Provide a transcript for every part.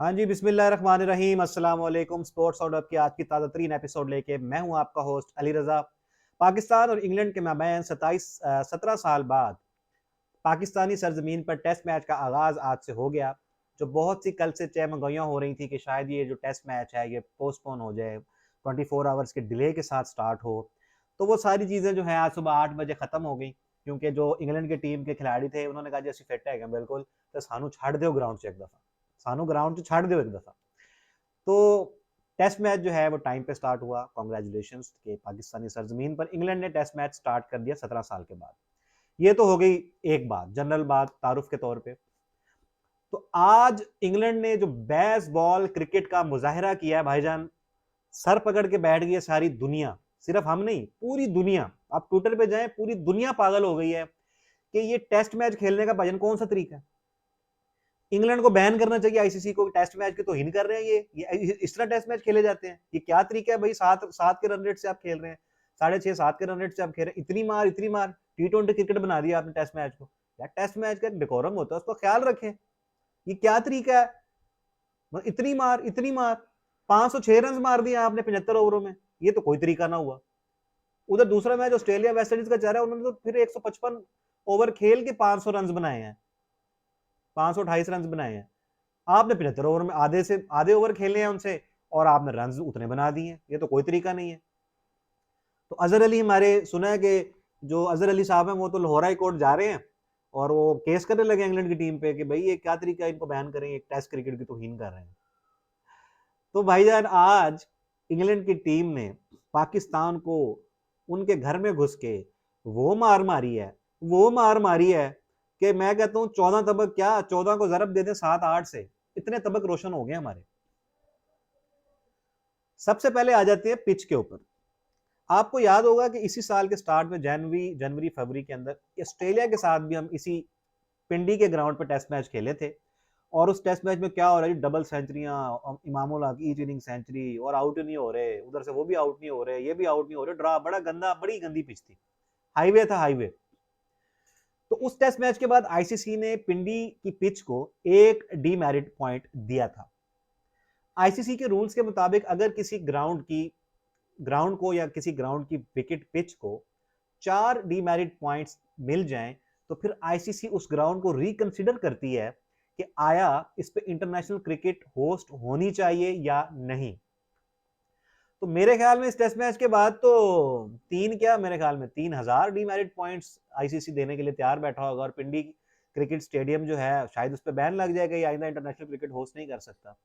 हाँ जी, बिस्मिल्लाहिर्रहमानिर्रहीम, अस्सलाम वालेकुम। स्पोर्ट्स और अब की आज की ताज़ा तरीन एपिसोड लेके मैं हूँ आपका होस्ट अली रज़ा। पाकिस्तान और इंग्लैंड के माबैन 17 साल बाद पाकिस्तानी सरजमीन पर टेस्ट मैच का आगाज़ आज से हो गया। जो बहुत सी कल से चहमगोइयाँ हो रही थी कि शायद ये जो टेस्ट मैच है ये पोस्टपोन हो जाए, 24 आवर्स के डिले के साथ स्टार्ट हो, तो वो सारी चीज़ें जो हैं आज सुबह 8 बजे ख़त्म हो गई, क्योंकि जो इंग्लैंड की टीम के खिलाड़ी थे उन्होंने कहा जी असीं फिट है बिल्कुल, तो सानू छड़ दो ग्राउंड से एक दफ़ा, सानू ग्राउंड से छड़ दो एक दफ़ा। तो टेस्ट मैच जो है वो टाइम पे स्टार्ट हुआ। कॉन्ग्रेचुलेशंस कि पाकिस्तानी सरजमीन पर इंग्लैंड ने टेस्ट मैच स्टार्ट कर दिया 17 साल के बाद। ये तो हो गई एक बात, जनरल बात, तारुफ के तौर पे। तो आज इंग्लैंड ने जो बेसबॉल क्रिकेट का मुजाहिरा किया है भाईजान, सर पकड़ के बैठ गई है सारी दुनिया। सिर्फ हम नहीं, पूरी दुनिया। आप ट्विटर पे जाएं, पूरी दुनिया पागल हो गई है कि ये टेस्ट मैच खेलने का भाईजान कौन सा तरीका है। इंग्लैंड को बैन करना चाहिए आईसीसी को। टेस्ट मैच के तो हिन कर रहे हैं ये इस तरह टेस्ट मैच खेले जाते हैं। ये क्या तरीका है भाई, सात सात के रन रेट से आप खेल रहे हैं, 6.5 7 के रन रेट से आप खेल रहे हैं, इतनी मार T20 क्रिकेट बना दिया आपने टेस्ट मैच को। यार टेस्ट मैच का डेकोरम होता है, उसको ख्याल रखें। ये क्या तरीका है, इतनी मार 506 रन मार दिया आपने 75 ओवरों में। ये तो कोई तरीका ना हुआ। उधर दूसरा मैच ऑस्ट्रेलिया वेस्ट इंडीज का चल रहा है, उन्होंने तो फिर 155 ओवर खेल के 500 रन बनाए हैं, 528 रन बनाए हैं। आपने 75 ओवर में आधे से आधे ओवर खेले हैं उनसे और आपने रन उतने बना दिए हैं। ये तो कोई तरीका नहीं है। तो अजहर अली, हमारे सुना है कि जो अजहर अली साहब हैं वो तो लाहौर हाई कोर्ट जा रहे हैं और वो केस करने लगे इंग्लैंड की टीम पे कि भाई ये क्या तरीका है, इनको बैन करें, एक टेस्ट क्रिकेट की तौहीन कर रहे हैं। तो भाईजान आज इंग्लैंड की टीम ने पाकिस्तान को उनके घर में घुस के वो मार मारी है कि मैं कहता हूँ 14 तबक क्या, 14 को जरब दे दें 7 8 से, इतने तबक रोशन हो गए हमारे। सबसे पहले आ जाते हैं पिच के ऊपर। आपको याद होगा कि इसी साल के स्टार्ट में जनवरी फरवरी के अंदर ऑस्ट्रेलिया के साथ भी हम इसी पिंडी के ग्राउंड पर टेस्ट मैच खेले थे। और उस टेस्ट मैच में क्या हो रहा है, double सेंचुरियां, Imamul Haq each inning century, और आउट नहीं हो रहे, उधर से वो भी आउट नहीं हो रहे, ये भी आउट नहीं हो रहे, ड्रा, बड़ी गंदी पिच थी, हाईवे था हाईवे। तो उस टेस्ट मैच के बाद आईसीसी ने पिंडी की पिच को एक डीमेरिट पॉइंट दिया था। आईसीसी के रूल्स के मुताबिक अगर किसी ग्राउंड को या किसी ग्राउंड की विकेट पिच को 4 डीमेरिट पॉइंट्स मिल जाएं, तो फिर आईसीसी उस ग्राउंड को रिकंसिडर करती है कि आया इस पे इंटरनेशनल क्रिकेट होस्ट होनी चाहिए या नहीं। तो मेरे ख्याल में इस टेस्ट मैच के बाद तो तीन क्या, मेरे ख्याल में 3000 डीमेरिट पॉइंट्स आईसीसी देने के लिए तैयार बैठा होगा, और पिंडी क्रिकेट स्टेडियम जो है शायद उस पर बैन लग जाएगा, या आइंदा इंटरनेशनल क्रिकेट होस्ट नहीं कर सकता।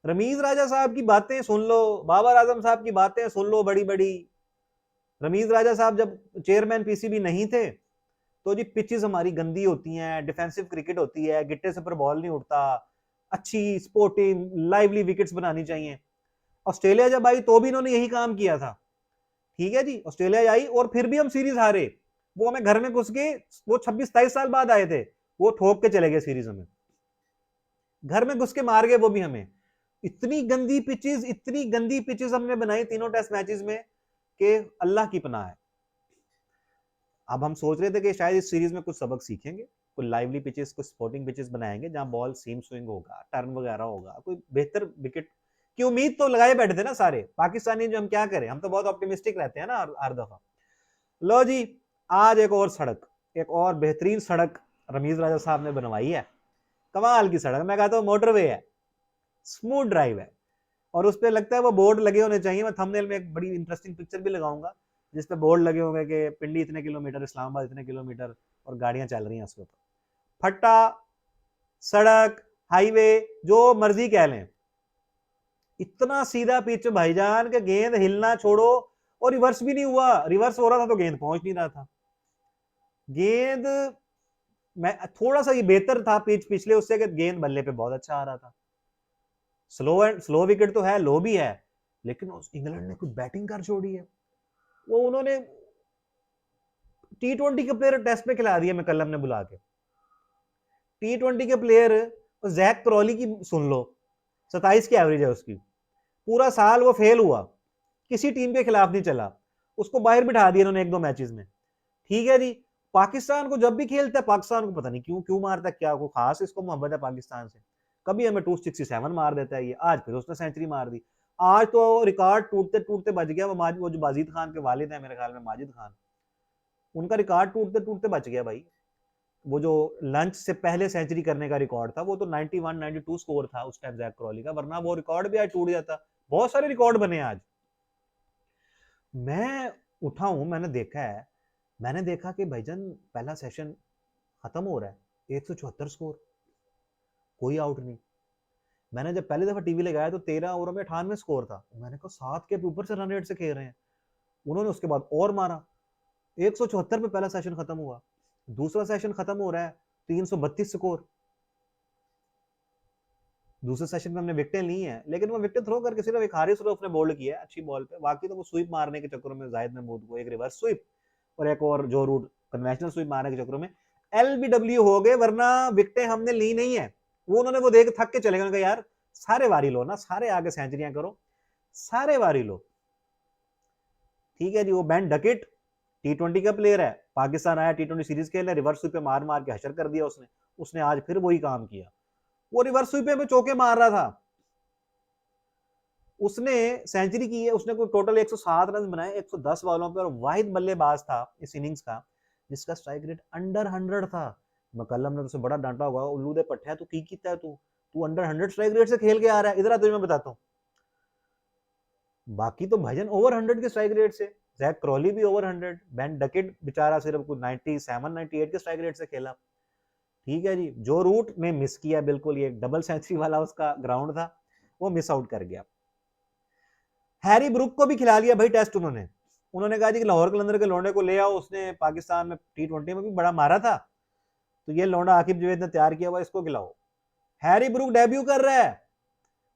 रमीज राजा साहब की बातें सुन लो, बाबर आजम साहब की बातें सुन लो बड़ी बड़ी। रमीज राजा साहब जब चेयरमैन पीसीबी नहीं थे तो जी पिचेस हमारी गंदी होती हैं, डिफेंसिव क्रिकेट होती है, गिट्टे से पर बॉल नहीं उठता, अच्छी स्पोर्टिंग लाइवली विकेट्स बनानी चाहिए। ऑस्ट्रेलिया जब आई तो भी इन्होंने यही काम किया था। ठीक है जी, ऑस्ट्रेलिया आई और फिर भी हम सीरीज हारे। वो हमें घर में घुस के, वो 26 27 साल बाद आए थे, वो ठोक के चले गए सीरीज हमें, घर में घुस के मार गए वो भी हमें। इतनी गंदी पिचेस हमने बनाई तीनों टेस्ट मैचेस में कि अल्लाह की पनाह है। अब हम सोच रहे थे कि शायद इस सीरीज में कुछ सबक सीखेंगे, कुछ लाइवली पिचेस, कुछ स्पोर्टिंग पिचेस बनाएंगे जहां बॉल सीम स्विंग होगा, टर्न वगैरह होगा, कोई बेहतर विकेट की उम्मीद तो लगाए बैठे थे ना सारे पाकिस्तानी। जो हम क्या करें, हम तो बहुत ऑप्टिमिस्टिक रहते हैं ना हर दफा। लो जी, आज एक और बेहतरीन सड़क रमीज राजा साहब ने बनवाई है। कमाल की सड़क, मैं कहता हूँ मोटरवे है, स्मूथ ड्राइव है। और उस पर लगता है वो बोर्ड लगे होने चाहिए। मैं थंबनेल में एक बड़ी इंटरेस्टिंग पिक्चर भी लगाऊंगा जिसपे बोर्ड लगे होंगे कि पिंडी इतने किलोमीटर, इस्लामाबाद इतने किलोमीटर, और गाड़ियां चल रही हैं उसके ऊपर। फट्टा, सड़क, हाईवे, जो मर्जी कह लें, इतना सीधा पिच भाईजान के गेंद हिलना छोड़ो, और रिवर्स भी नहीं हुआ। रिवर्स हो रहा था तो गेंद पहुंच नहीं रहा था। गेंद मैं थोड़ा सा ये बेहतर था पिच पिछले उससे कि गेंद बल्ले पे बहुत अच्छा आ रहा था। स्लो विकेट तो है, लो भी है, लेकिन इंग्लैंड ने कुछ बैटिंग कर छोड़ी है। वो उन्होंने T20 के प्लेयर टेस्ट में खिला दिया मैकलम ने बुला के। T20 के प्लेयर, जैक क्रॉली की सुन लो, 27 की एवरेज है उसकी, पूरा साल वो फेल हुआ, किसी टीम के खिलाफ नहीं चला, उसको बाहर बिठा दिया उन्होंने 1 2 मैचेस में। ठीक है जी, पाकिस्तान को जब भी खेलता है, पाकिस्तान को पता नहीं क्यों क्यों मारता है, क्या को खास इसको मोहब्बत है पाकिस्तान से। कभी हमें 267 मार देता है ये, आज फिर उसने सेंचुरी मार दी। आज तो रिकॉर्ड टूटते टूटते बच गया वो जो बाजिद खान के वालिद है मेरे ख्याल में, माजिद खान, उनका रिकॉर्ड टूटते टूटते बच गया भाई। वो जो लंच से पहले सेंचुरी करने का रिकॉर्ड था वो तो 91 92 स्कोर था उस टाइम जैक क्रॉली का, वरना वो रिकॉर्ड भी आज टूट जाता। बहुत सारे रिकॉर्ड बने आज। मैं उठा हूं, मैंने देखा कि भाईजान पहला सेशन खत्म हो रहा है, 174 स्कोर, कोई आउट नहीं। मैंने जब पहली दफा टीवी लगाया तो 13 ओवर में 98 स्कोर था। मैंने कहा 7 के ऊपर से रन रेट से खेल रहे हैं। उन्होंने उसके बाद और मारा, 174 पे पहला सेशन खत्म हुआ। दूसरा सेशन खत्म हो रहा है, 332 स्कोर। दूसरे सेशन में हमने विकेटें ली हैं, लेकिन वो विकेट थ्रो करके सिर्फ एक हारिस रऊफ ने बोल्ड किया है अच्छी बॉल पे, बाकी तो वो स्वीप मारने के चक्करों में जाहिद महमूद को एक रिवर्स स्वीप और एक और जो रूट कन्वेंशनल स्वीप मारने के चक्करों में एलबीडब्ल्यू हो गए, वरना विकेटें हमने ली नहीं है। वो उन्होंने वो देख थक के चले गए, यार सारे वारी लो ना, सारे आगे सेंचुरियां करो, सारे वारी लो। ठीक है जी। वो बेन डकेट T20 का प्लेयर है, पाकिस्तान आया T20 सीरीज खेलने, रिवर्स स्वीप पे मार मार के हशर कर दिया उसने आज फिर वही काम किया। वो रिवर्स स्वीप पे चौके मार रहा था, उसने सेंचुरी की है, उसने कोई टोटल 107 रन बनाए 110 बॉलों पे, और वाहिद बल्लेबाज था इस इनिंग्स का जिसका स्ट्राइक रेट अंडर 100 था। मकल्लम ने उसे बड़ा डांटा होगा, उल्लू दे पट्टे तू की कीता है, तू अंडर 100 स्ट्राइक रेट से खेल के आ रहा है, इधर आ तुझे मैं बताता हूँ। बाकी तो भाईजान ओवर 100 के स्ट्राइक रेट से, जैक क्रॉली भी ओवर 100, बेन डकेट बेचारा सिर्फ कुछ 97 98 के स्ट्राइक रेट से खेला। ठीक है जी। जो रूट ने मिस किया बिल्कुल, ये डबल सेंचुरी वाला उसका ग्राउंड था, वो मिस आउट कर गया। हैरी ब्रुक को भी खिला लिया भाई टेस्ट उन्होंने कहा जी कि लाहौर कलंदर के लौंडे को ले आओ, उसने पाकिस्तान में T20 में भी बड़ा मारा था, तो ये लौंडा आकिब जवेद ने तैयार किया हुआ, इसको खिलाओ। हैरी ब्रुक डेब्यू कर रहा है,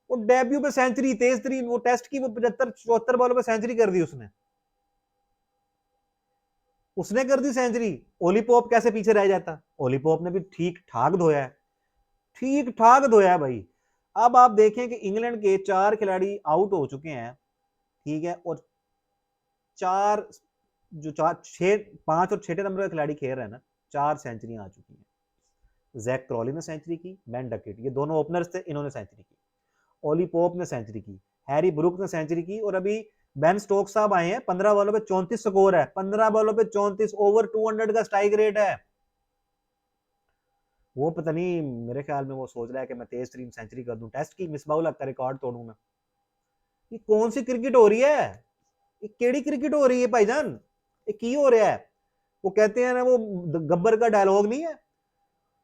वो डेब्यू पे सेंचुरी, तेज तरीन वो टेस्ट की, वो 75 74 बॉलों पे सेंचुरी कर दी उसने कर दी सेंचुरी। ओली पोप कैसे पीछे रह जाता, ओली पोप ने भी ठीक ठाक धोया है, ठीक ठाक धोया है भाई। अब आप देखें कि इंग्लैंड के 4 खिलाड़ी आउट हो चुके हैं, ठीक है, और 4 जो 5 और 6 नंबर के खिलाड़ी खेल रहे हैं ना, 4 सेंचुरियां आ चुकी हैं। जैक क्रॉली ने सेंचुरी की, बेन डकेट, ये दोनों ओपनर्स थे, इन्होंने सेंचुरी की। ओली पोप ने सेंचुरी की, हैरी ब्रुक ने सेंचुरी की, और अभी बेन स्टोक साहब आए हैं, 15 बॉलों पे 34 स्कोर है, 15 बॉलों पे 34, ओवर 200 का स्ट्राइक रेट है। वो पता नहीं, मेरे ख्याल में वो सोच रहा है कि मैं तेज तरीन सेंचुरी कर दूं, टेस्ट की मिसबाउल का रिकॉर्ड तोड़ूं मैं। ये कौन सी क्रिकेट हो रही है, ये केड़ी क्रिकेट हो रही है भाईजान, ये की हो रहा है। वो कहते हैं ना, वो गब्बर का डायलॉग नहीं है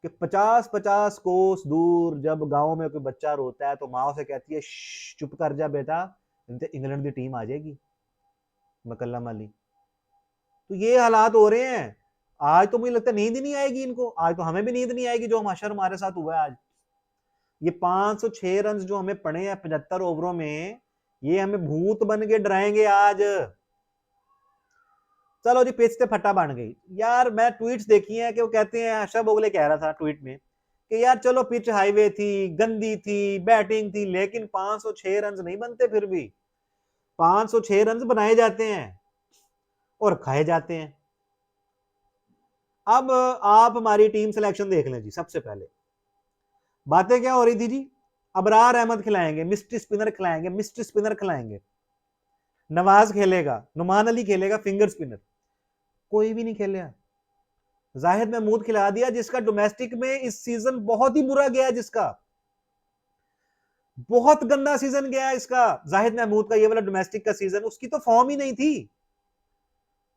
कि 50-50 कोस दूर जब गांव में कोई बच्चा रोता है तो माँ उसे कहती है चुप कर जा बेटा, इंग्लैंड की टीम आ जाएगी, मकल्लम अली। तो ये हालात हो रहे हैं आज, तो मुझे लगता है नींद ही नहीं आएगी इनको, आज तो हमें भी नींद नहीं आएगी जो हमाशर हमारे साथ हुआ है आज। ये 506 रन जो हमें पड़े हैं 75 ओवरों में, ये हमें भूत बन के डराएंगे आज। चलो जी, पिच से फटा बन गई यार। मैं ट्वीट्स देखी हैं कि वो कहते हैं, आशा बोगले कह रहा था ट्वीट में कि यार चलो पिच हाईवे थी, गंदी थी, बैटिंग थी, लेकिन 506 रन नहीं बनते, फिर भी 506 रन बनाए जाते हैं और खाए जाते हैं। अब आप हमारी टीम सिलेक्शन देख लें जी। सबसे पहले बातें क्या हो रही थी जी, अबरार अहमद खिलाएंगे, मिस्ट्री स्पिनर खिलाएंगे, मिस्ट्री स्पिनर खिलाएंगे, नवाज खेलेगा, नुमान अली खेलेगा फिंगर स्पिनर, कोई भी नहीं खेलेगा। जाहिद महमूद खिला दिया, जिसका डोमेस्टिक में इस सीजन बहुत ही बुरा गया, जिसका बहुत गंदा सीजन गया इसका, जाहिद महमूद का ये वाला डोमेस्टिक का सीजन, उसकी तो फॉर्म ही नहीं थी।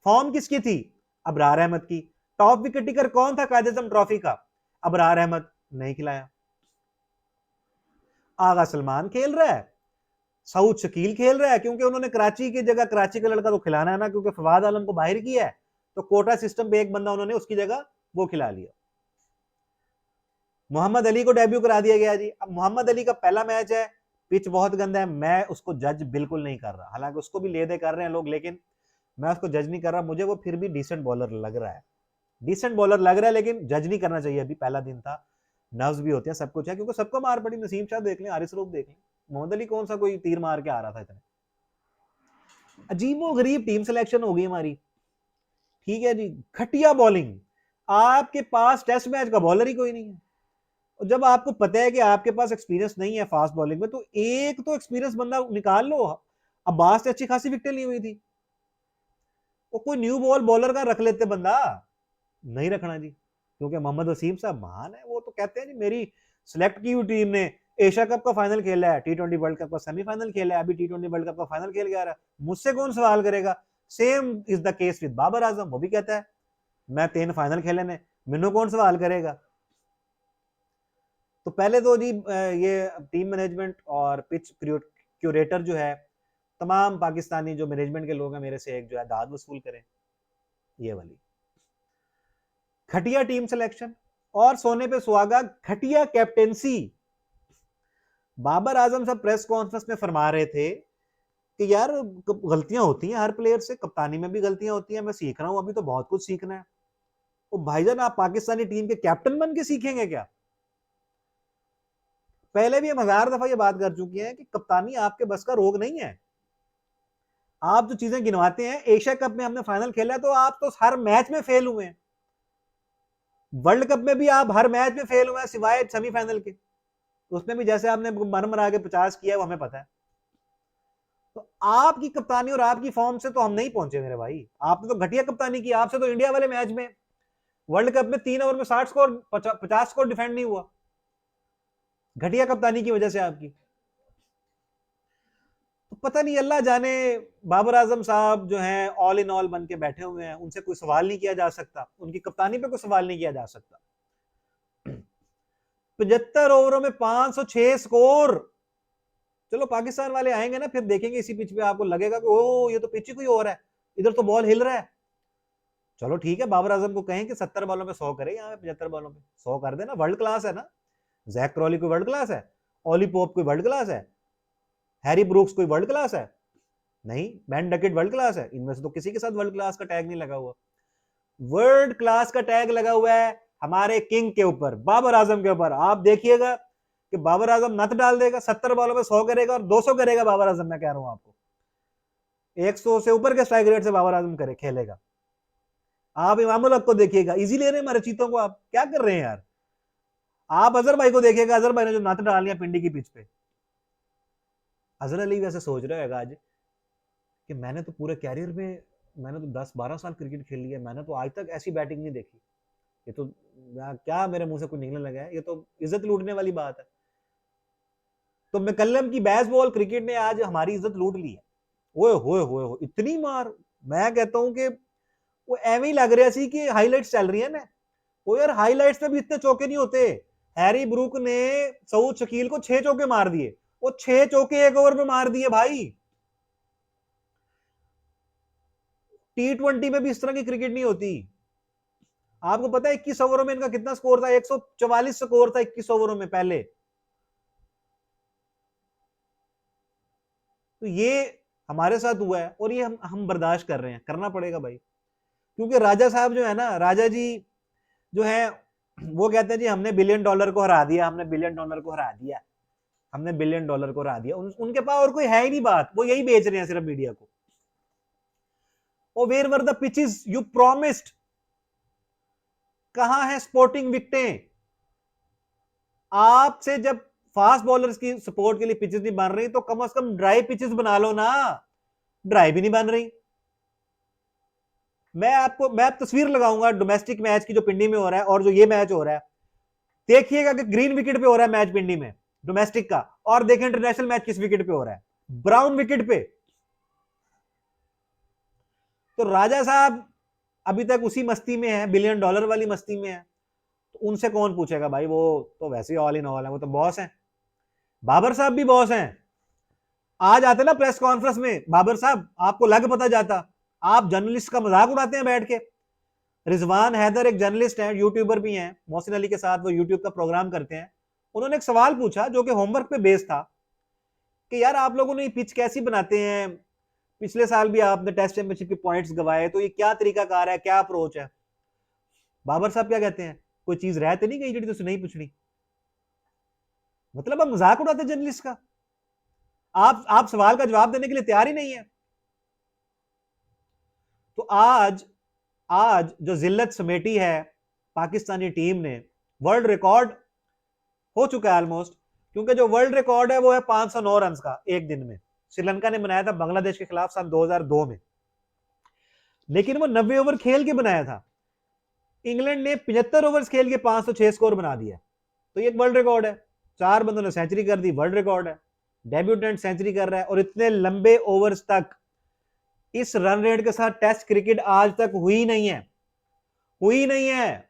फॉर्म किसकी थी, अबरार अहमद की। टॉप विकेट टेकर कौन था कायद-ए-आज़म ट्रॉफी का, अबरार अहमद, नहीं खिलाया। आगा सलमान खेल रहा है, सऊद शकील खेल रहा है, क्योंकि उन्होंने कराची की जगह, कराची का लड़का तो खिलाना है ना, क्योंकि फवाद आलम को बाहर किया है, तो कोटा सिस्टम पे एक बंदा उन्होंने उसकी जगह वो खिला लिया। मोहम्मद अली को डेब्यू करा दिया गया जी। अब मोहम्मद अली का पहला मैच है, पिच बहुत गंदा है, मैं उसको जज बिल्कुल नहीं कर रहा, हालांकि उसको भी ले दे कर रहे हैं लोग, लेकिन मैं उसको जज नहीं कर रहा। मुझे वो फिर भी डिसेंट बॉलर लग रहा है, डिसेंट बॉलर लग रहा है, लेकिन जज नहीं करना चाहिए। अभी पहला दिन था, नर्व्स भी होते हैं, सब कुछ है, क्योंकि सबको मार पड़ी। नसीम शाह देख लें, हारिस रऊफ देख लें, मोहम्मद अली कौन सा कोई तीर मार के आ रहा था इतने। अजीबो गरीब टीम सिलेक्शन हो गई हमारी। ठीक है जी। घटिया बॉलिंग, आपके पास टेस्ट मैच का बॉलर ही कोई नहीं है, जब आपको पता है कि आपके पास एक्सपीरियंस नहीं है फास्ट बॉलिंग में, तो एक तो एक्सपीरियंस बंदा निकाल लो। अब्बास से अच्छी खासी विकेट ली हुई थी, वो कोई न्यू बॉल बॉलर का रख लेते बंदा। नहीं रखना जी, क्योंकि मोहम्मद वसीम साहब महान है। वो तो कहते हैं जी मेरी सिलेक्ट की हुई टीम ने एशिया कप का फाइनल खेला है, T20 वर्ल्ड कप का सेमीफाइनल खेला है, अभी T20 वर्ल्ड कप का फाइनल खेल के आ रहा है, मुझसे कौन सवाल करेगा। Same is the case with Babar Azam, वो भी कहता है मैं 3 फाइनल खेले ने, मैनू कौन सवाल करेगा। तो पहले तो जी ये टीम मैनेजमेंट और पिच क्यूरेटर जो है, तमाम पाकिस्तानी जो मैनेजमेंट के लोग हैं मेरे से एक जो है दाद वसूल करें। ये वाली घटिया टीम सिलेक्शन और सोने पे सुहागा घटिया कैप्टेंसी। बाबर आजम साहब प्रेस कॉन्फ्रेंस में फरमा रहे थे कि यार गलतियां होती हैं हर प्लेयर से, कप्तानी में भी गलतियां होती हैं, मैं सीख रहा हूं, अभी तो बहुत कुछ सीखना है। तो भाईजान आप पाकिस्तानी टीम के कैप्टन बन के सीखेंगे क्या? पहले भी हम 1000 दफा ये बात कर चुके हैं कि कप्तानी आपके बस का रोग नहीं है। आप जो चीजें गिनवाते हैं, एशिया कप में हमने फाइनल खेला है तो आप तो हर मैच में फेल हुए हैं, वर्ल्ड कप में भी आप हर मैच में फेल हुए हैं सिवाय सेमीफाइनल के, उसमें भी जैसे आपने मर मरा के 50 किया है वो हमें पता है। तो आपकी कप्तानी और आपकी फॉर्म से तो हम नहीं पहुंचे मेरे भाई, आपने तो घटिया कप्तानी की। आपसे तो इंडिया वाले मैच में वर्ल्ड कप में 3 ओवर में 60 स्कोर 50 स्कोर डिफेंड नहीं हुआ, घटिया कप्तानी की वजह से आपकी। तो पता नहीं, अल्लाह जाने बाबर आजम साहब जो हैं ऑल इन ऑल बन के बैठे हुए हैं, उनसे कोई सवाल नहीं किया जा सकता, उनकी कप्तानी पे कोई सवाल नहीं किया जा सकता। 75 ओवरों में 506 स्कोर। चलो पाकिस्तान वाले आएंगे ना, फिर देखेंगे इसी पिच पे, आपको लगेगा कि ओ ये तो पिच ही कोई और है, इधर तो बॉल हिल रहा है। चलो ठीक है, बाबर आजम को कहें कि 70 बॉलों में 100 करे, यहाँ पे 75 बॉलों में 100 कर देना, वर्ल्ड क्लास है ना। जैक क्रॉली कोई वर्ल्ड क्लास है? ओली पोप कोई वर्ल्ड क्लास है? हैरी ब्रूक्स कोई वर्ल्ड क्लास है? नहीं। बैन डकेट वर्ल्ड क्लास है? इनमें से तो किसी के साथ वर्ल्ड क्लास का टैग नहीं लगा हुआ। वर्ल्ड क्लास का टैग लगा हुआ है हमारे किंग के ऊपर, बाबर आजम के ऊपर। आप देखिएगा कि बाबर आजम नत डाल देगा, 70 बॉलों में 100 करेगा और 200 करेगा बाबर आजम, मैं कह रहा हूं आपको 100 से ऊपर के स्ट्राइक रेट से बाबर आजम करे खेलेगा। आप इमामुल हक को देखिएगा, इजी ले रहे हैं हमारे चीतों को, आप क्या कर रहे हैं यार। आप अजहर भाई को देखिएगा, अजहर भाई ने जो नत डालियां पिंडी की पिच पे। अजहर अली वैसे सोच रहे होगा आज कि मैंने तो पूरे कैरियर में, मैंने तो 10-12 साल क्रिकेट खेल लिया, मैंने तो आज तक ऐसी बैटिंग नहीं देखी। ये तो क्या मेरे मुंह से कुछ निकलने लगा है, ये तो इज्जत लूटने वाली बात है। तो मैकलम की बैस बॉल क्रिकेट ने आज हमारी इज्जत लूट ली है। ओए होए होए हो, इतनी मार। मैं कहता हूं कि वो एवं ही लग रहा सी कि हाईलाइट्स चल रही है ना। वो यार हाईलाइट्स में भी इतने चौके नहीं होते। हैरी ब्रूक ने सऊद शकील को 6 चौके मार दिए, वो 6 चौके 1 ओवर में मार दिए भाई। T20 में भी इस तरह की क्रिकेट नहीं होती। आपको पता है 21 ओवरों में इनका कितना स्कोर था? 144 स्कोर था 21 ओवरों में पहले। तो ये हमारे साथ हुआ है और ये हम बर्दाश्त कर रहे हैं, करना पड़ेगा भाई। क्योंकि राजा साहब जो है ना, राजा जी जो है, वो कहते हैं जी हमने बिलियन डॉलर को हरा दिया, हमने बिलियन डॉलर को हरा दिया, हमने बिलियन डॉलर को हरा दिया। उनके पास और कोई है ही नहीं बात, वो यही बेच रहे हैं सिर्फ मीडिया को। O where were the pitches you promised? कहां है स्पोर्टिंग विकेटें? आपसे जब फास्ट बॉलर्स की सपोर्ट के लिए पिचेस नहीं बन रही, तो कम से कम ड्राई पिचेस बना लो ना। ड्राई भी नहीं बन रही। मैं तस्वीर लगाऊंगा डोमेस्टिक मैच की जो पिंडी में हो रहा है और जो ये मैच हो रहा है। देखिएगा कि ग्रीन विकेट पे हो रहा है मैच पिंडी में डोमेस्टिक का, और देखिए इंटरनेशनल मैच किस विकेट पे हो रहा है, ब्राउन विकेट पे। तो राजा साहब अभी तक उसी मस्ती में है, बिलियन डॉलर वाली मस्ती में है। तो उनसे कौन पूछेगा भाई, वो तो वैसे ही ऑल इन ऑल है, वो तो बॉस है। बाबर साहब भी बॉस हैं। आज आते ना प्रेस कॉन्फ्रेंस में बाबर साहब, आपको लग पता जाता। आप जर्नलिस्ट का मजाक उड़ाते हैं बैठ के। रिजवान हैदर एक जर्नलिस्ट हैं, यूट्यूबर भी हैं, मोहसिन अली के साथ वो यूट्यूब का प्रोग्राम करते हैं। उन्होंने एक सवाल पूछा जो कि होमवर्क पे बेस्ड था कि यार आप लोगों ने ये पिच कैसी बनाते हैं, पिछले साल भी आपने टेस्ट चैंपियनशिप के पॉइंट्स गवाए, तो ये क्या तरीकाकार है, क्या अप्रोच है? बाबर साहब क्या कहते हैं, कोई चीज रह तो नहीं गई जी तुझसे नहीं पूछनी? मतलब आप मजाक उड़ाते जर्नलिस्ट का। आप सवाल का जवाब देने के लिए तैयार ही नहीं है। तो आज आज जो जिल्लत समेटी है पाकिस्तानी टीम ने, वर्ल्ड रिकॉर्ड हो चुका है ऑलमोस्ट, क्योंकि जो वर्ल्ड रिकॉर्ड है वो है 509 रन का एक दिन में। श्रीलंका ने बनाया था बांग्लादेश के खिलाफ सन 2002 में, लेकिन वो 90 ओवर खेल के बनाया था। इंग्लैंड ने 75 ओवर खेल के 506 स्कोर बना दिया, तो ये वर्ल्ड रिकॉर्ड है। 4 बंदों ने सेंचुरी कर दी, वर्ल्ड रिकॉर्ड है। डेब्यूटेंट सेंचुरी कर रहा है, और इतने लंबे ओवर्स तक इस रन रेट के साथ टेस्ट क्रिकेट आज तक हुई नहीं है, हुई नहीं है।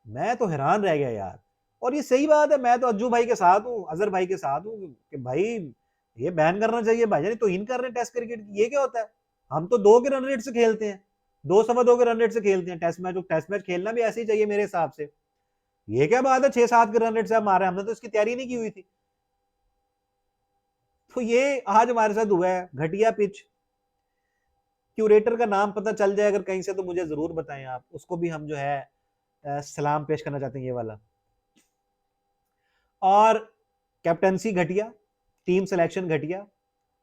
मैं तो हैरान रह गया यार। और ये सही बात है, मैं तो अज्जू भाई के साथ हूं, अजहर भाई के साथ हूं कि भाई ये बैन करना चाहिए। भाईजान तो इन कर रहे हैं टेस्ट क्रिकेट, ये क्या होता है? हम तो 2 के रन रेट से खेलते हैं, 2 सवा 2 के रन रेट से खेलते हैं टेस्ट मैच। टेस्ट मैच खेलना भी ऐसे ही चाहिए मेरे हिसाब से। ये क्या बात है 6-7 के रन रेट से हम मारे? हमने तो इसकी तैयारी नहीं की हुई थी। तो ये आज हमारे साथ हुआ है, घटिया पिच। क्यूरेटर का नाम पता चल जाए अगर कहीं से तो मुझे जरूर बताएं आप, उसको भी हम जो है सलाम पेश करना चाहते हैं, ये वाला। और कैप्टनसी घटिया, टीम सिलेक्शन घटिया,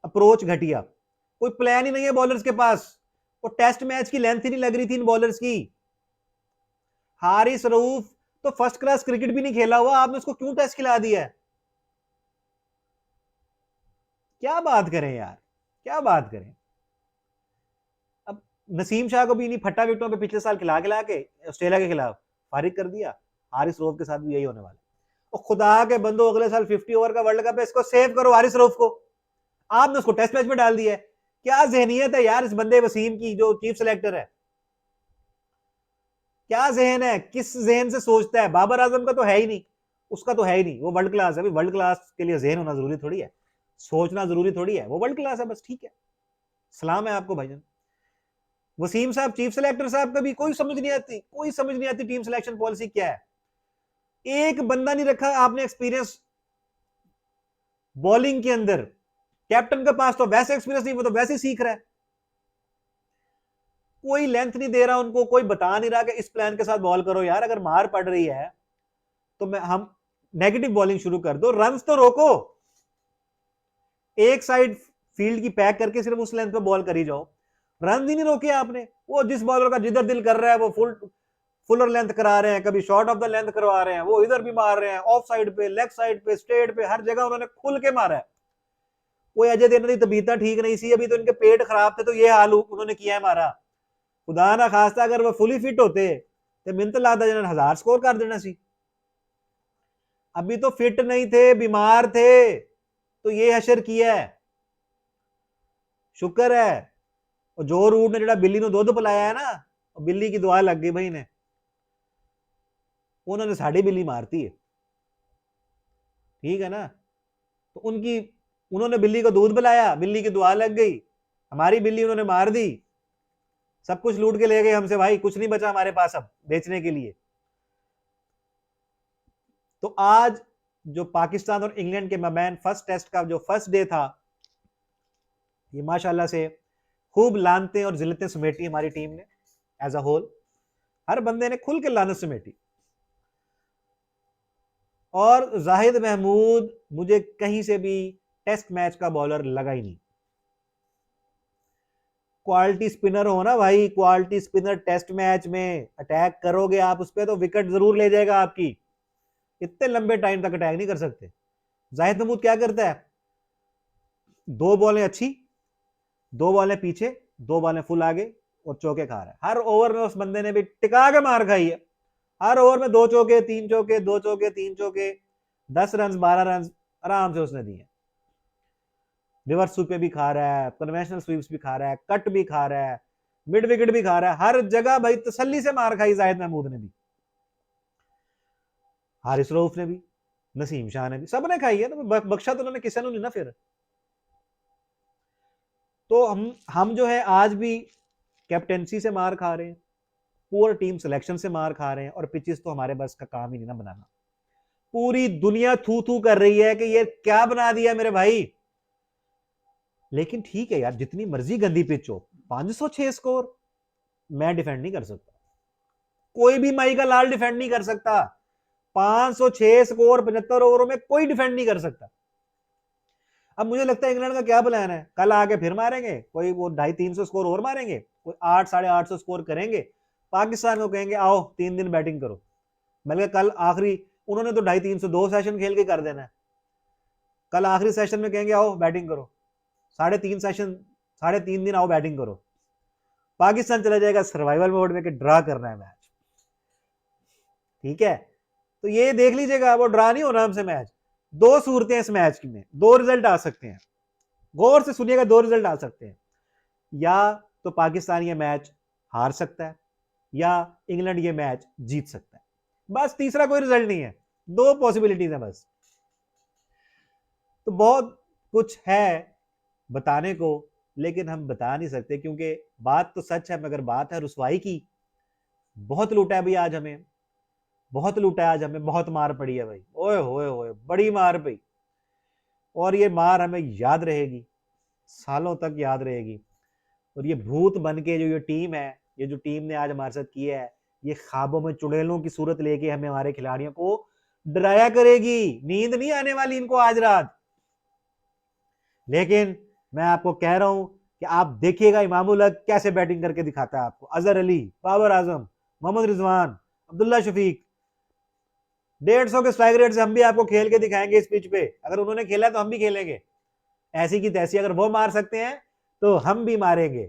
अप्रोच घटिया, कोई प्लान ही नहीं है बॉलर्स के पास। वो टेस्ट मैच की लेंथ ही नहीं लग रही थी इन बॉलर्स की। हारिस रऊफ तो फर्स्ट क्लास क्रिकेट भी नहीं खेला हुआ, आपने उसको क्यों टेस्ट खिला दिया है? क्या बात करें यार, क्या बात करें। अब नसीम शाह को भी नहीं फट्टा विकेटों पे पिछले साल खिला खिला के ऑस्ट्रेलिया के खिलाफ फारिग कर दिया। हारिस रऊफ के साथ भी यही होने वाला। और खुदा के बंदो, अगले साल 50 ओवर का वर्ल्ड कप है, इसको सेव करो हारिस रऊफ को। आपने उसको टेस्ट मैच में डाल दिया है। क्या जहनीत है यार इस बंदे वसीम की, जो चीफ सिलेक्टर है? क्या जहन है, किस जहन से सोचता है? बाबर आजम का तो है ही नहीं, उसका तो है ही नहीं। वो वर्ल्ड क्लास है, वर्ल्ड क्लास के लिए जहन होना जरूरी थोड़ी है, सोचना जरूरी थोड़ी है। वो वर्ल्ड क्लास है बस, ठीक है, सलाम है आपको भाईजान। वसीम साहब चीफ सिलेक्टर साहब का भी कोई समझ नहीं आती, कोई समझ नहीं आती टीम सिलेक्शन पॉलिसी क्या है। एक बंदा नहीं रखा आपने एक्सपीरियंस बॉलिंग के अंदर। कैप्टन के पास तो वैसे एक्सपीरियंस नहीं, वो तो वैसे ही सीख रहा है। कोई लेंथ नहीं दे रहा उनको, कोई बता नहीं रहा कि इस प्लान के साथ बॉल करो यार। अगर मार पड़ रही है तो हम नेगेटिव बॉलिंग शुरू कर दो, रन तो रोको। एक साइड फील्ड की पैक करके सिर्फ उस लेंथ पे बॉल करी जाओ, रन ही नहीं रोके आपने। वो जिस बॉलर का जिधर दिल कर रहा है वो फुलर लेंथ करा रहे हैं, कभी शॉर्ट ऑफ द लेंथ करवा रहे हैं, वो इधर भी मार रहे हैं, ऑफ साइड पे, लेग साइड पे, स्ट्रेट पे, हर जगह उन्होंने खुल के मारा है। वो अजय देवगन की तबीयत ठीक नहीं सी, अभी तो इनके पेट खराब थे, तो ये हाल उन्होंने किया है मारा। खुदा ना खास्ता अगर वो फुली फिट होते तो मिनत लादा जिन्होंने 1000 स्कोर कर देना सी। अभी तो फिट नहीं थे, बीमार थे, तो ये हशर किया है। शुक्र है और जो रूट ने जो बिल्ली ने दूध पिलाया है ना, बिल्ली की दुआ लग गई भाई ने, उन्होंने साड़ी बिल्ली मारती है, ठीक है ना। तो उन्होंने बिल्ली को दूध पिलाया, बिल्ली की दुआ लग गई, हमारी बिल्ली उन्होंने मार दी, सब कुछ लूट के ले गए हमसे भाई, कुछ नहीं बचा हमारे पास अब बेचने के लिए। तो आज जो पाकिस्तान और इंग्लैंड के मबैन फर्स्ट टेस्ट का जो फर्स्ट डे था, ये माशाल्लाह से खूब लानतें और जिल्लतें समेटी हमारी टीम ने एज अ होल। हर बंदे ने खुल के लानत समेटी। और जाहिद महमूद मुझे कहीं से भी टेस्ट मैच का बॉलर लगा ही नहीं। क्वालिटी स्पिनर हो ना भाई, क्वालिटी स्पिनर टेस्ट मैच में अटैक करोगे आप उस पर तो विकेट जरूर ले जाएगा आपकी। इतने लंबे टाइम तक अटैक नहीं कर सकते। जाहिद महमूद क्या करता है, 2 बॉलें अच्छी, 2 बॉलें पीछे, 2 बॉलें फुल आगे, और चौके खा रहा है। हर ओवर में उस बंदे ने भी टिका के मार खाई है। हर ओवर में 2 चौके, 3 चौके, 2 चौके, 3 चौके, 10 रन 12 रन आराम से उसने दिए। रिवर्स स्वीप भी खा रहा है, कन्वेंशनल स्वीप्स भी खा रहा है, कट भी खा रहा है, मिड विकेट भी खा रहा है, हर जगह भाई तसल्ली से मार खाई जाहिद महमूद ने भी, हारिस रऊफ ने भी, नसीम शाह ने भी, सबने खाई है। तो बख्शा तो उन्होंने किसी ने नहीं ना फिर। तो हम जो है आज भी कैप्टेंसी से मार खा रहे हैं, पुअर टीम सिलेक्शन से मार खा रहे हैं, और पिचेस तो हमारे बस का काम ही नहीं ना बनाना। पूरी दुनिया थू थू कर रही है कि ये क्या बना दिया मेरे भाई। लेकिन ठीक है यार, जितनी मर्जी गंदी पिच हो, 506 स्कोर मैं डिफेंड नहीं कर सकता, कोई भी माई का लाल डिफेंड नहीं कर सकता। 506 स्कोर 75 ओवरों में कोई डिफेंड नहीं कर सकता। अब मुझे लगता है इंग्लैंड का क्या प्लान है, कल आके फिर मारेंगे कोई वो 250-300 स्कोर और मारेंगे, कोई 800-850 स्कोर करेंगे, पाकिस्तान को कहेंगे आओ 3 दिन बैटिंग करो, बल्कि कल आखिरी, उन्होंने तो 250-302 सेशन खेल के कर देना है। कल आखिरी सेशन में कहेंगे आओ बैटिंग करो, 3.5 दिन आओ बैटिंग करो। पाकिस्तान चला जाएगा सर्वाइवल मोड में कि ड्रा करना है मैच, ठीक है। तो ये देख लीजिएगा, वो ड्रा नहीं होना हमसे मैच। दो सूरतें इस मैच में, दो रिजल्ट आ सकते हैं, गौर से सुनिएगा, दो रिजल्ट आ सकते हैं। या तो पाकिस्तान ये मैच हार सकता है या इंग्लैंड ये मैच जीत सकता है, बस तीसरा कोई रिजल्ट नहीं है, दो पॉसिबिलिटीज है बस। तो बहुत कुछ है बताने को, लेकिन हम बता नहीं सकते क्योंकि बात तो सच है, मगर बात है रुसवाई की। बहुत लूटा है भाई आज हमें, बहुत लूटा है आज हमें, बहुत मार पड़ी है भाई, ओए होए होए बड़ी मार पड़ी। और ये मार हमें याद रहेगी, सालों तक याद रहेगी। और ये भूत बन के जो ये टीम है, ये जो टीम ने आज हमारे साथ किया है, ये ख्वाबों में चुड़ैलों की सूरत लेके हमें, हमारे खिलाड़ियों को डराया करेगी। नींद नहीं आने वाली इनको आज रात। लेकिन मैं आपको कह रहा हूं कि आप देखिएगा इमामुल हक कैसे बैटिंग करके दिखाता है आपको। अजहर अली, बाबर आजम, मोहम्मद रिजवान, अब्दुल्ला शफीक, 150 के स्ट्राइक रेट से हम भी आपको खेल के दिखाएंगे इस पिच पे। अगर उन्होंने खेला तो हम भी खेलेंगे ऐसी की तैसी। अगर वो मार सकते हैं तो हम भी मारेंगे।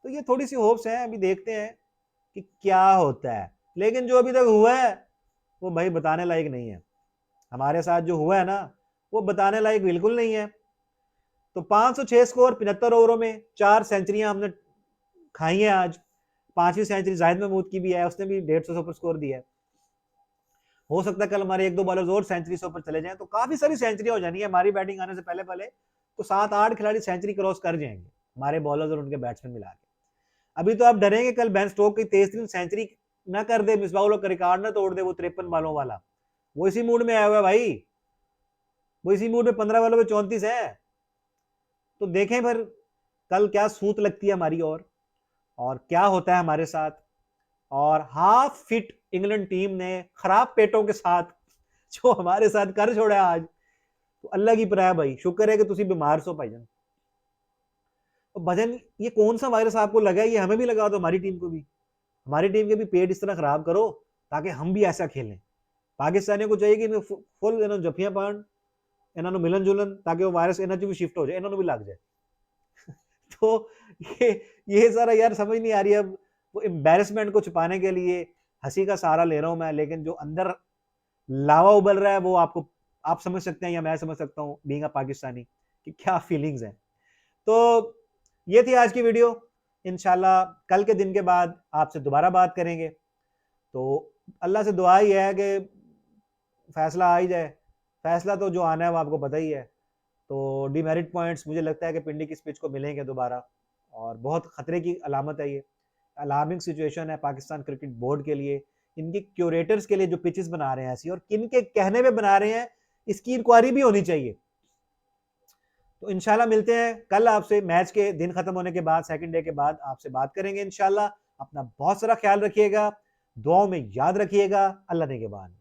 तो ये थोड़ी सी होप्स है, अभी देखते हैं कि क्या होता है। लेकिन जो अभी तक हुआ है वो भाई बताने लायक नहीं है। हमारे साथ जो हुआ है ना, वो बताने लायक बिल्कुल नहीं है। तो 506 स्कोर 75 ओवरों में 4 सेंचुरियां हमने खाई हैं आज। 5वीं सेंचुरी जाहिद महमूद की भी है, उसने भी 150 से ऊपर स्कोर दिया है। हो सकता है कल हमारे एक दो बॉलर्स और सेंचुरी से ऊपर चले जाएं, तो काफी सारी सेंचुरी हो जानी है हमारी बैटिंग आने से पहले पहले। तो 7-8 खिलाड़ी सेंचुरी क्रॉस कर जाएंगे, हमारे बॉलर्स और उनके बैट्समैन मिला के। अभी तो आप डरेंगे कल बेन स्टोक की तेज तरीन सेंचुरी ना कर दे, मिसबाह का रिकॉर्ड ना तोड़ दे, वो 53 बालों वाला। वो इसी मूड में आया हुआ है भाई, वो इसी मूड में 15 बालों में 34 है। तो देखें फिर कल क्या सूत लगती है हमारी और क्या होता है हमारे साथ। और हाफ फिट इंग्लैंड टीम ने खराब पेटों के साथ जो हमारे साथ कर छोड़ा आज, तो अल्लाह की पनाह भाई, शुक्र है कि तुसी बीमार सो भाईजान। तो भजन, ये कौन सा वायरस आपको लगा है, ये हमें भी लगा दो, हमारी टीम को भी, हमारी टीम के भी पेट इस तरह खराब करो ताकि हम भी ऐसा खेलें। पाकिस्तानियों को चाहिए कि फुल जफियां पान, इन्होंने मिलन जुलन, ताकि वो वायरस इन्होंने भी शिफ्ट हो जाए, इन्होंने भी लग जाए। तो ये सारा यार समझ नहीं आ रही। अब वो एम्बेरसमेंट को छुपाने के लिए हंसी का सहारा ले रहा हूं मैं, लेकिन जो अंदर लावा उबल रहा है वो आपको, आप समझ सकते हैं या मैं समझ सकता हूं बीइंग अ पाकिस्तानी कि क्या फीलिंग्स हैं। तो ये थी आज की वीडियो। इंशाल्लाह कल के दिन के बाद आपसे दोबारा बात करेंगे। तो अल्लाह से दुआ ही है कि फैसला आ ही जाए। फैसला तो जो आना है वो आपको पता ही है। तो डीमेरिट पॉइंट्स मुझे लगता है कि पिंडी की पिच को मिलेंगे दोबारा, और बहुत खतरे की अलामत है ये। अलार्मिंग सिचुएशन है पाकिस्तान क्रिकेट बोर्ड के लिए, इनके क्यूरेटर्स के लिए जो पिचेस बना रहे हैं ऐसी, और किन के कहने में बना रहे हैं, इसकी इंक्वायरी भी होनी चाहिए। तो इंशाल्लाह मिलते हैं कल आपसे, मैच के दिन खत्म होने के बाद, सेकंड डे के बाद आपसे बात करेंगे इंशाल्लाह। अपना बहुत सारा ख्याल रखिएगा, दुआओं में याद रखिएगा। अल्लाह ने के बाद।